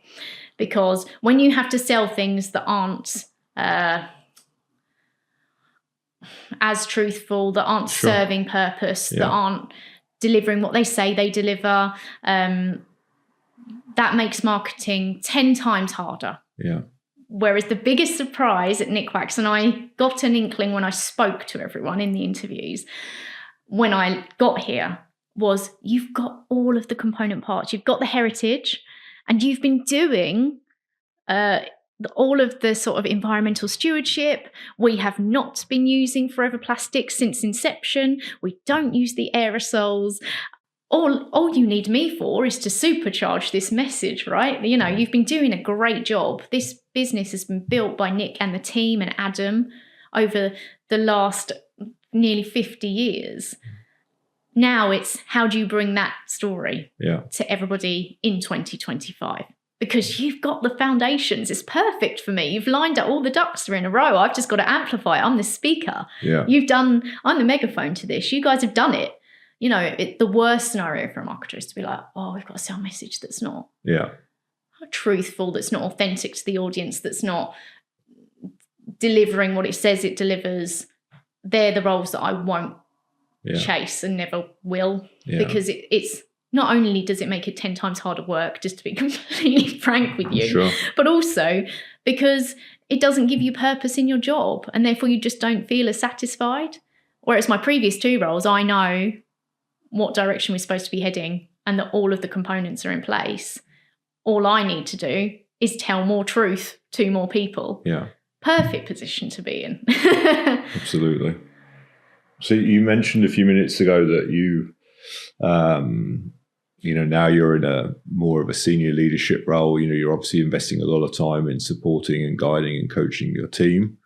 Because when you have to sell things that aren't as truthful, that aren't serving purpose, that aren't delivering what they say they deliver, that makes marketing 10 times harder. Yeah. Whereas the biggest surprise at Nikwax, and I got an inkling when I spoke to everyone in the interviews, when I got here, was you've got all of the component parts. You've got the heritage, and you've been doing all of the sort of environmental stewardship. We have not been using forever plastic since inception. We don't use the aerosols. All you need me for is to supercharge this message, right? You know, you've been doing a great job. This business has been built by Nick and the team and Adam over the last nearly 50 years. Now it's how do you bring that story to everybody in 2025? Because you've got the foundations. It's perfect for me. You've lined up all the ducks are in a row. I've just got to amplify. I'm the speaker. Yeah. I'm the megaphone to this. You guys have done it. You know, the worst scenario for a marketer is to be like, oh, we've got to sell a message that's not truthful, that's not authentic to the audience, that's not delivering what it says it delivers. They're the roles that I won't chase and never will, because it's not only does it make it 10 times harder work, just to be completely frank with you, but also because it doesn't give you purpose in your job, and therefore you just don't feel as satisfied. Whereas my previous 2 roles, I know what direction we're supposed to be heading and that all of the components are in place. All I need to do is tell more truth to more people. Yeah. Perfect position to be in. Absolutely. So you mentioned a few minutes ago that you, now you're in a more of a senior leadership role. You know, you're obviously investing a lot of time in supporting and guiding and coaching your team.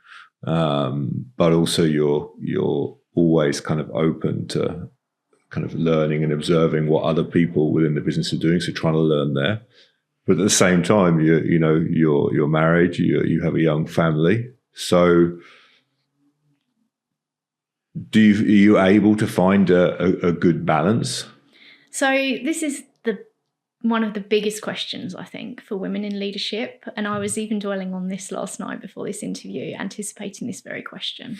But also you're always kind of open to kind of learning and observing what other people within the business are doing. So trying to learn there. But at the same time, you're married, you have a young family. So are you able to find a good balance? So this is one of the biggest questions, I think, for women in leadership. And I was even dwelling on this last night before this interview, anticipating this very question.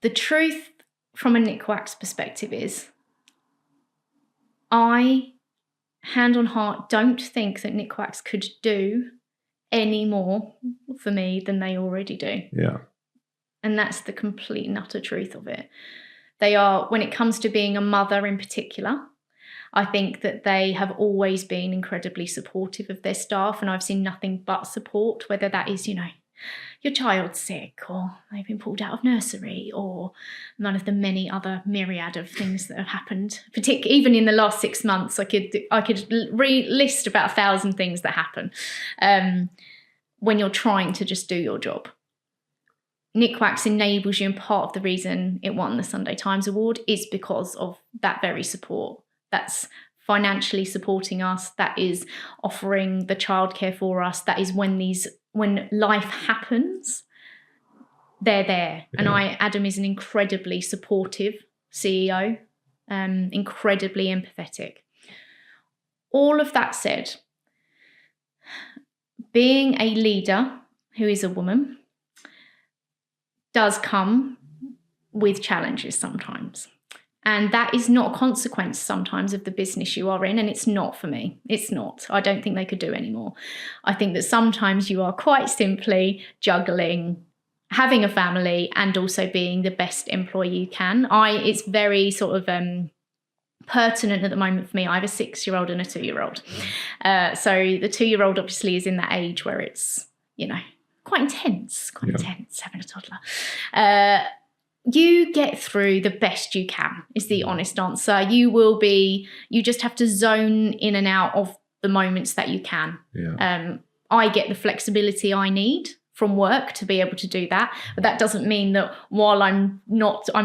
The truth from a Nickwax perspective is, I, hand on heart, don't think that Nickwax could do any more for me than they already do. Yeah. And that's the complete and utter truth of it. They are, when it comes to being a mother in particular, I think that they have always been incredibly supportive of their staff, and I've seen nothing but support, whether that is, your child's sick, or they've been pulled out of nursery, or none of the many other myriad of things that have happened. Even in the last 6 months, I could list about 1,000 things that happen when you're trying to just do your job. Nikwax enables you, and part of the reason it won the Sunday Times Award is because of that very support. That's financially supporting us, that is offering the childcare for us, that is when life happens, they're there. Yeah. And Adam is an incredibly supportive CEO, incredibly empathetic. All of that said, being a leader who is a woman does come with challenges sometimes. And that is not a consequence sometimes of the business you are in. And it's not for me. It's not. I don't think they could do anymore. I think that sometimes you are quite simply juggling having a family and also being the best employee you can. It's very sort of pertinent at the moment for me. I have a 6-year-old and a 2-year-old. So the 2-year-old obviously is in that age where it's, quite intense having a toddler. You get through the best you can is the honest answer. You just have to zone in and out of the moments that you can. Yeah. I get the flexibility I need from work to be able to do that. But that doesn't mean that while I'm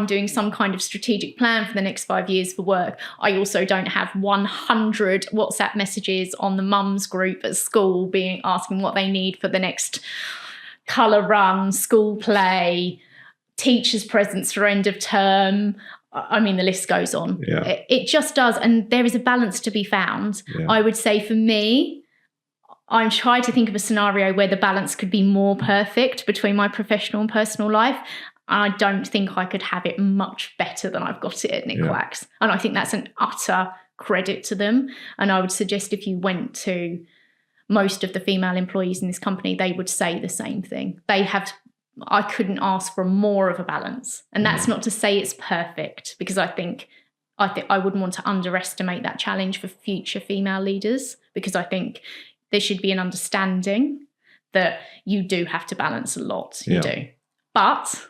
doing some kind of strategic plan for the next 5 years for work, I also don't have 100 WhatsApp messages on the mums group at school asking what they need for the next colour run, school play, teachers' presents for end of term. I mean, the list goes on. Yeah. It just does. And there is a balance to be found. Yeah. I would say for me, I'm trying to think of a scenario where the balance could be more perfect between my professional and personal life. I don't think I could have it much better than I've got it at Nikwax. Yeah. And I think that's an utter credit to them. And I would suggest if you went to most of the female employees in this company, they would say the same thing. I couldn't ask for more of a balance. And that's not to say it's perfect, because I think I wouldn't want to underestimate that challenge for future female leaders, because I think there should be an understanding that you do have to balance a lot. You do. But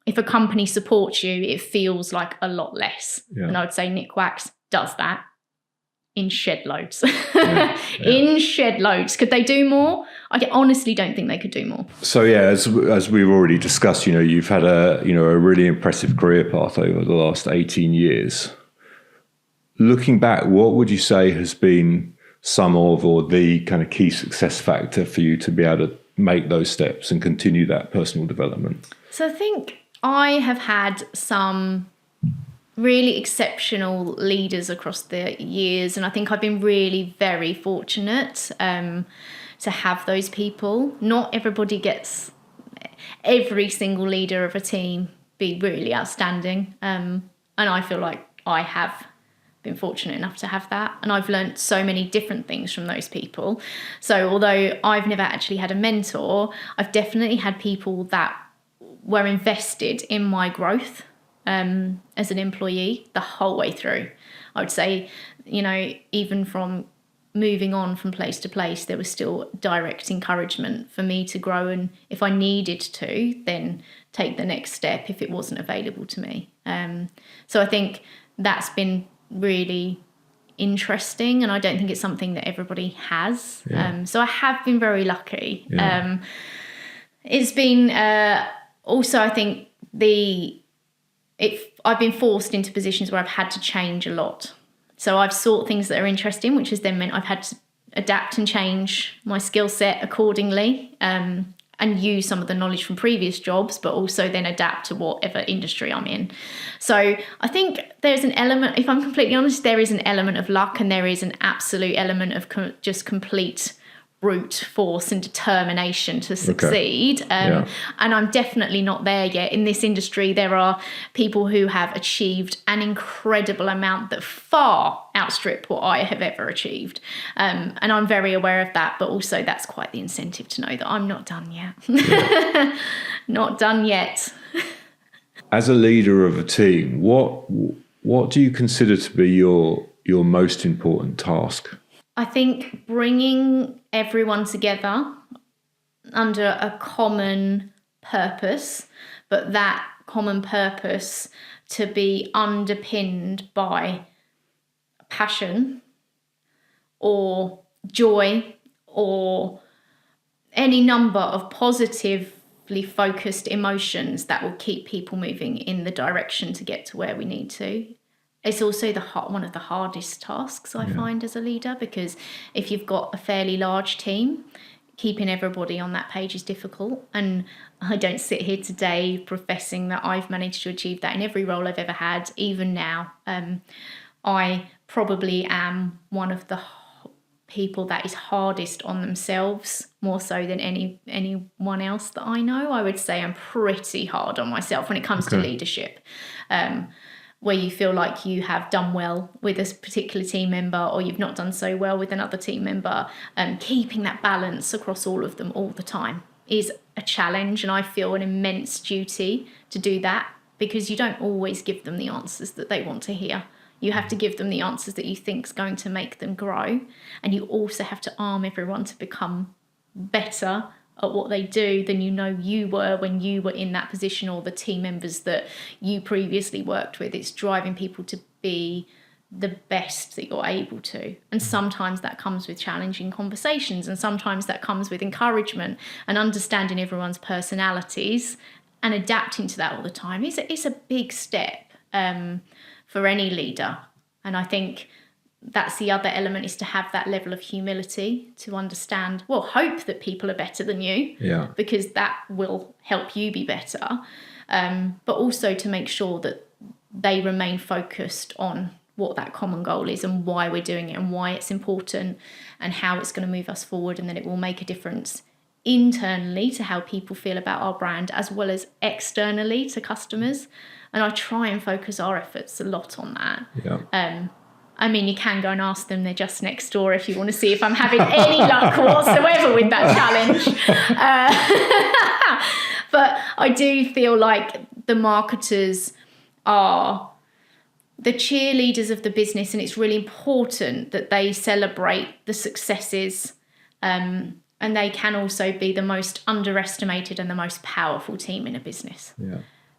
if a company supports you, it feels like a lot less. Yeah. And I would say Nikwax does that in shed loads. In shed loads. Could they do more? I honestly don't think they could do more. So as we've already discussed, you've had a really impressive career path over the last 18 years. Looking back, what would you say has been some of, or the kind of key success factor for you to be able to make those steps and continue that personal development? So I think I have had some really exceptional leaders across the years, and I think I've been really very fortunate to have those people. Not everybody gets every single leader of a team be really outstanding, and I feel like I have been fortunate enough to have that, and I've learned so many different things from those people. So although I've never actually had a mentor, I've definitely had people that were invested in my growth as an employee the whole way through. I would say, even from moving on from place to place, there was still direct encouragement for me to grow, and if I needed to, then take the next step if it wasn't available to me. So I think that's been really interesting, and I don't think it's something that everybody has. So I have been very lucky. It's been also, I think I've been forced into positions where I've had to change a lot. So I've sought things that are interesting, which has then meant I've had to adapt and change my skill set accordingly, and use some of the knowledge from previous jobs, but also then adapt to whatever industry I'm in. So I think there's an element, if I'm completely honest, there is an element of luck, and there is an absolute element of just complete brute force and determination to succeed. And I'm definitely not there yet. In this industry, there are people who have achieved an incredible amount that far outstrip what I have ever achieved. And I'm very aware of that, but also that's quite the incentive to know that I'm not done yet. Not done yet. As a leader of a team, what do you consider to be your most important task? I think bringing everyone together under a common purpose, but that common purpose to be underpinned by passion or joy or any number of positively focused emotions that will keep people moving in the direction to get to where we need to. It's also one of the hardest tasks I find as a leader, because if you've got a fairly large team, keeping everybody on that page is difficult. And I don't sit here today professing that I've managed to achieve that in every role I've ever had, even now. I probably am one of the people that is hardest on themselves, more so than anyone else that I know. I would say I'm pretty hard on myself when it comes to leadership. Where you feel like you have done well with a particular team member, or you've not done so well with another team member, keeping that balance across all of them all the time is a challenge, and I feel an immense duty to do that, because you don't always give them the answers that they want to hear. You have to give them the answers that you think is going to make them grow, and you also have to arm everyone to become better at what they do than you were when you were in that position, or the team members that you previously worked with. It's driving people to be the best that you're able to. And sometimes that comes with challenging conversations, and sometimes that comes with encouragement and understanding everyone's personalities and adapting to that all the time. It's a big step for any leader. And I think that's the other element, is to have that level of humility, to understand, well, hope that people are better than you, because that will help you be better. But also to make sure that they remain focused on what that common goal is and why we're doing it and why it's important and how it's going to move us forward, and then it will make a difference internally to how people feel about our brand as well as externally to customers. And I try and focus our efforts a lot on that. I mean, you can go and ask them, they're just next door, if you want to see if I'm having any luck whatsoever with that challenge. But I do feel like the marketers are the cheerleaders of the business, and it's really important that they celebrate the successes, and they can also be the most underestimated and the most powerful team in a business,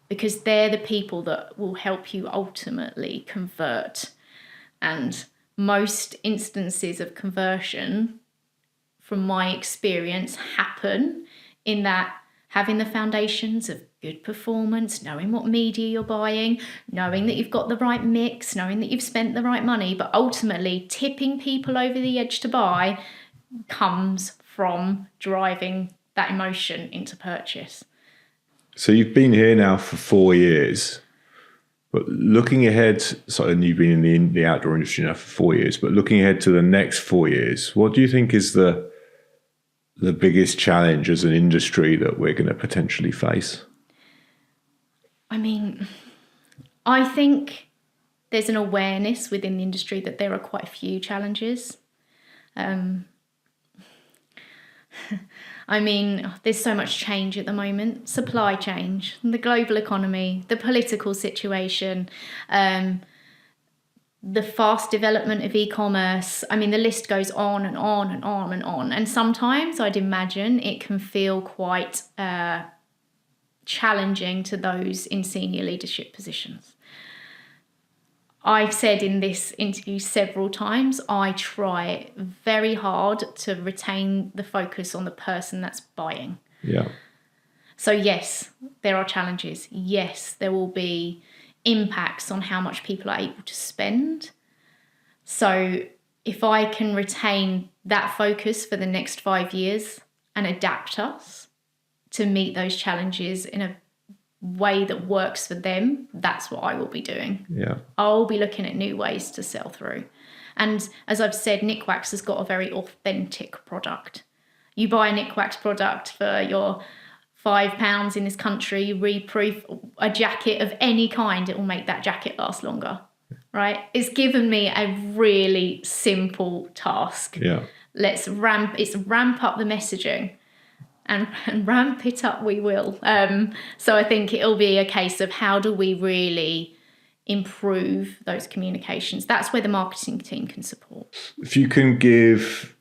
because they're the people that will help you ultimately convert. And most instances of conversion, from my experience, happen in that having the foundations of good performance, knowing what media you're buying, knowing that you've got the right mix, knowing that you've spent the right money, but ultimately tipping people over the edge to buy comes from driving that emotion into purchase. So you've been here now for 4 years, but looking ahead, and you've been in the outdoor industry now for 4 years, but looking ahead to the next 4 years, what do you think is the biggest challenge as an industry that we're going to potentially face? I mean, I think there's an awareness within the industry that there are quite a few challenges. I mean, there's so much change at the moment. Supply change, the global economy, the political situation, the fast development of e-commerce. I mean, the list goes on and on and on and on. And sometimes I'd imagine it can feel quite challenging to those in senior leadership positions. I've said in this interview several times, I try very hard to retain the focus on the person that's buying. So yes, there are challenges. Yes, there will be impacts on how much people are able to spend. So if I can retain that focus for the next 5 years and adapt us to meet those challenges in a way that works for them, that's what I will be doing. I'll be looking at new ways to sell through. And as I've said, Nikwax has got a very authentic product. You buy a Nikwax product for your £5 in this country, you reproof a jacket of any kind, it will make that jacket last longer, right? It's given me a really simple task. Let's ramp up the messaging. And ramp it up we will. So I think it'll be a case of how do we really improve those communications. That's where the marketing team can support. If you can give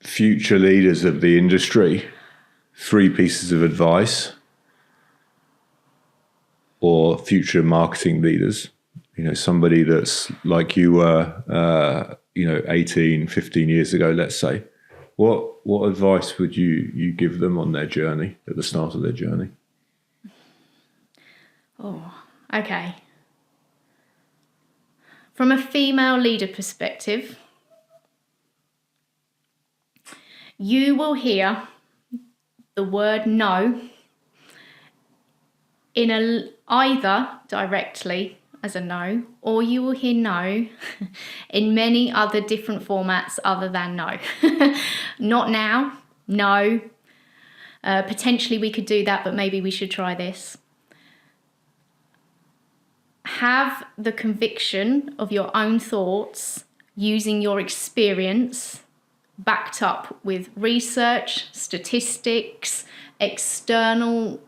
future leaders of the industry 3 pieces of advice, or future marketing leaders, somebody that's like you were, 18, 15 years ago, let's say, what advice would you give them on their journey, at the start of their journey? Oh, okay. From a female leader perspective, you will hear the word no in either directly as a no, or you will hear no in many other different formats other than no. Not now, no. Potentially we could do that, but maybe we should try this. Have the conviction of your own thoughts using your experience backed up with research, statistics, external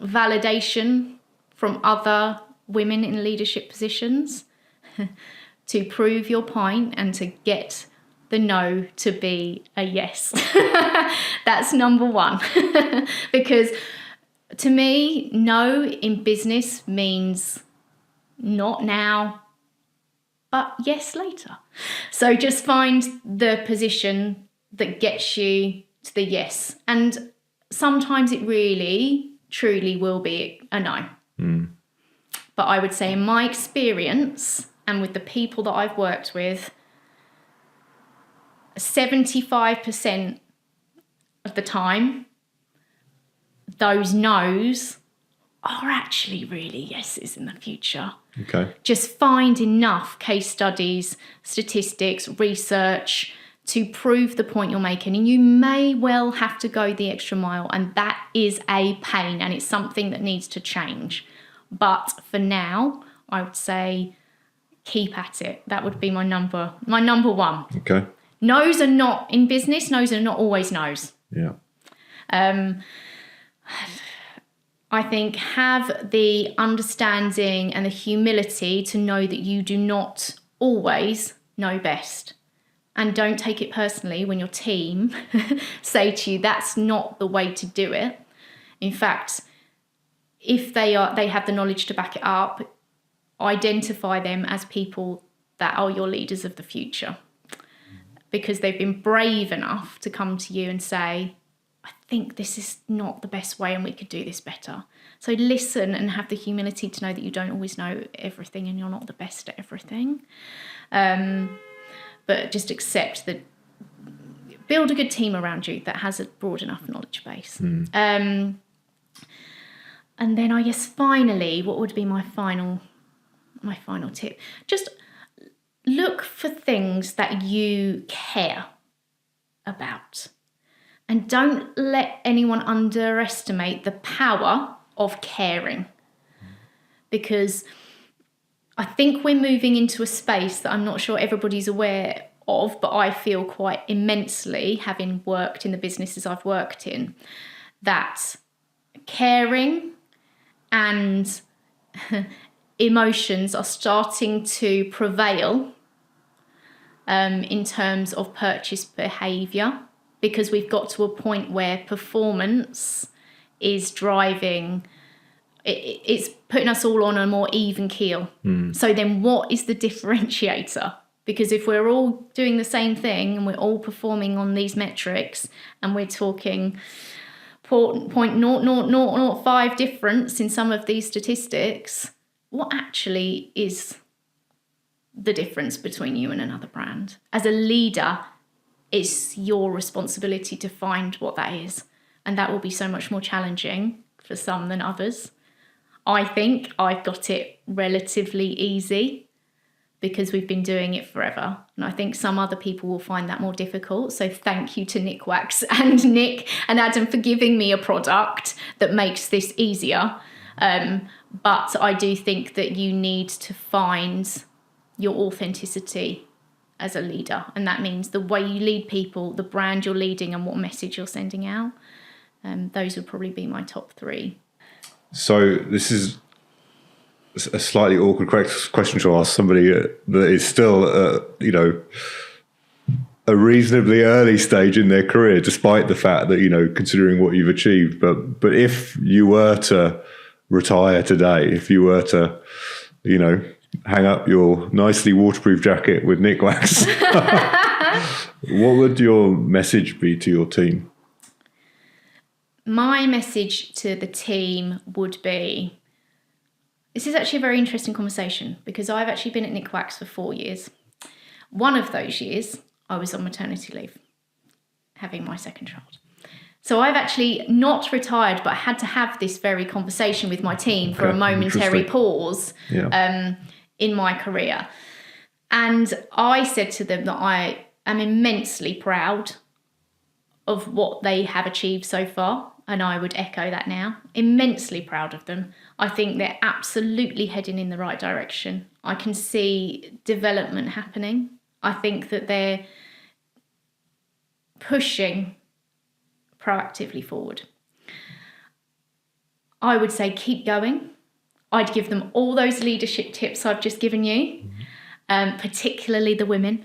validation from other women in leadership positions to prove your point and to get the no to be a yes. That's number one. Because to me, no in business means not now, but yes later. So just find the position that gets you to the yes. And sometimes it really, truly will be a no. But I would say in my experience and with the people that I've worked with, 75% of the time, those no's are actually really yeses in the future. Okay. Just find enough case studies, statistics, research to prove the point you're making. And you may well have to go the extra mile, and that is a pain, and it's something that needs to change. But for now, I would say keep at it. That would be my number one. Okay. No's are not, in business, no's are not always no's. Yeah. I think have the understanding and the humility to know that you do not always know best. And don't take it personally when your team say to you, that's not the way to do it. In fact, if they have the knowledge to back it up, identify them as people that are your leaders of the future. Because they've been brave enough to come to you and say, I think this is not the best way and we could do this better. So listen and have the humility to know that you don't always know everything and you're not the best at everything. But just accept that, build a good team around you that has a broad enough knowledge base. And then I guess finally, what would be my final tip? Just look for things that you care about. And don't let anyone underestimate the power of caring. Because I think we're moving into a space that I'm not sure everybody's aware of, but I feel quite immensely, having worked in the businesses I've worked in, that caring and emotions are starting to prevail in terms of purchase behaviour, because we've got to a point where performance is driving, it's putting us all on a more even keel. So then what is the differentiator? Because if we're all doing the same thing and we're all performing on these metrics and we're talking 0.0005 difference in some of these statistics, what actually is the difference between you and another brand? As a leader, it's your responsibility to find what that is. And that will be so much more challenging for some than others. I think I've got it relatively easy because we've been doing it forever. And I think some other people will find that more difficult. So thank you to Nickwax and Nick and Adam for giving me a product that makes this easier. But I do think that you need to find your authenticity as a leader. And that means the way you lead people, the brand you're leading, and what message you're sending out. Those would probably be my top three. So this is a slightly awkward question to ask somebody that is still, a reasonably early stage in their career, despite the fact that, considering what you've achieved. But if you were to retire today, if you were to, hang up your nicely waterproof jacket with Nickwax, what would your message be to your team? My message to the team would be, this is actually a very interesting conversation because I've actually been at Nikwax for 4 years. One of those years, I was on maternity leave, having my second child. So I've actually not retired, but I had to have this very conversation with my team for a momentary pause in my career. And I said to them that I am immensely proud of what they have achieved so far. And I would echo that now. Immensely proud of them. I think they're absolutely heading in the right direction. I can see development happening. I think that they're pushing proactively forward. I would say keep going. I'd give them all those leadership tips I've just given you, particularly the women.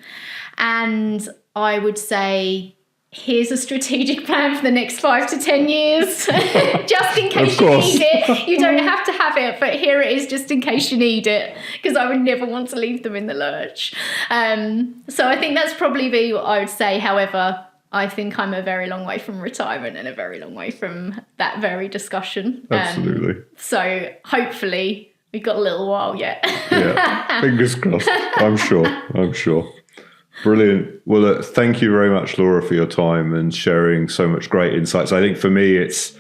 And I would say here's a strategic plan for the next 5 to 10 years, just in case you need it. You don't have to have it, but here it is just in case you need it, because I would never want to leave them in the lurch. So I think that's probably what I would say. However, I think I'm a very long way from retirement and a very long way from that very discussion. Absolutely. So hopefully we've got a little while yet. Yeah, fingers crossed. I'm sure. Brilliant. Well, look, thank you very much, Laura, for your time and sharing so much great insights. I think for me, it's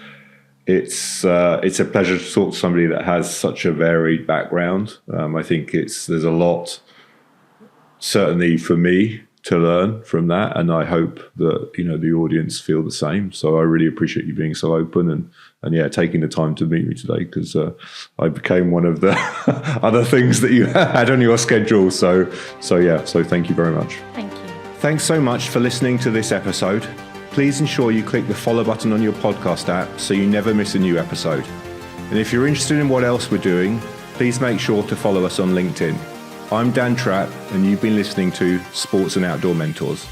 a pleasure to talk to somebody that has such a varied background. I think there's a lot, certainly for me, to learn from that, and I hope that the audience feel the same. So I really appreciate you being so open and taking the time to meet me today, because I became one of the other things that you had on your schedule. So thank you very much. Thank you. Thanks so much for listening to this episode. Please ensure you click the follow button on your podcast app so you never miss a new episode. And if you're interested in what else we're doing, please make sure to follow us on LinkedIn. I'm Dan Trapp, and you've been listening to Sports and Outdoor Mentors.